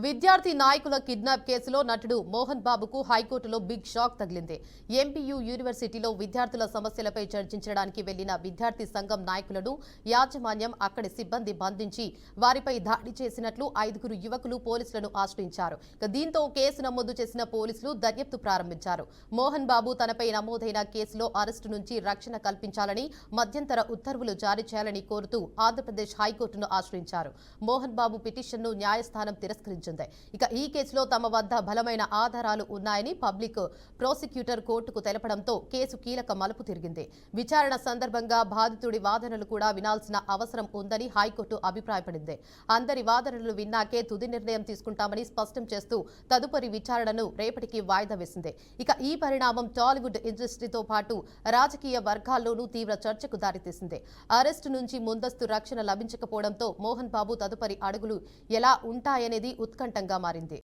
విద్యార్థి నాయకుల కిడ్నాప్ కేసులో నటుడు మోహన్ బాబుకు హైకోర్టులో బిగ్ షాక్ తగిలింది. ఎంపీయూ యూనివర్సిటీలో విద్యార్థుల సమస్యలపై చర్చించడానికి వెళ్లిన విద్యార్థి సంఘం నాయకులను యాజమాన్యం అక్కడి సిబ్బంది బంధించి వారిపై దాడి చేసినట్లు 5 యువకులు పోలీసులను ఆశ్రయించారు. దీంతో కేసు నమోదు చేసిన పోలీసులు దర్యాప్తు ప్రారంభించారు. మోహన్ బాబు తనపై నమోదైన కేసులో అరెస్టు నుంచి రక్షణ కల్పించాలని, మధ్యంతర ఉత్తర్వులు జారీ చేయాలని కోరుతూ ఆంధ్రప్రదేశ్ హైకోర్టును ఆశ్రయించారు. మోహన్ బాబు పిటిషన్ను న్యాయస్థానం తిరస్కరించింది. ఇక ఈ కేసులో తమ వద్ద బలమైన ఆధారాలు ఉన్నాయని పబ్లిక్ ప్రాసిక్యూటర్ కోర్టుకు తెలపడంతో కేసు కీలక మలుపు తిరిగింది. విచారణ సందర్భంగా బాధితుడి వాదనలు కూడా వినాల్సిన అవసరం ఉందని హైకోర్టు అభిప్రాయపడింది. అందరి వాదనలు విన్నాకే తుది నిర్ణయం తీసుకుంటామని స్పష్టం చేస్తూ తదుపరి విచారణను రేపటికి వాయిదా వేసింది. ఇక ఈ పరిణామం టాలీవుడ్ ఇండస్ట్రీతో పాటు రాజకీయ వర్గాల్లోనూ తీవ్ర చర్చకు దారితీసింది. అరెస్టు నుంచి ముందస్తు రక్షణ లభించకపోవడంతో మోహన్ బాబు తదుపరి అడుగులు ఎలా ఉంటాయనేది ఉత్కంఠంగా మారింది.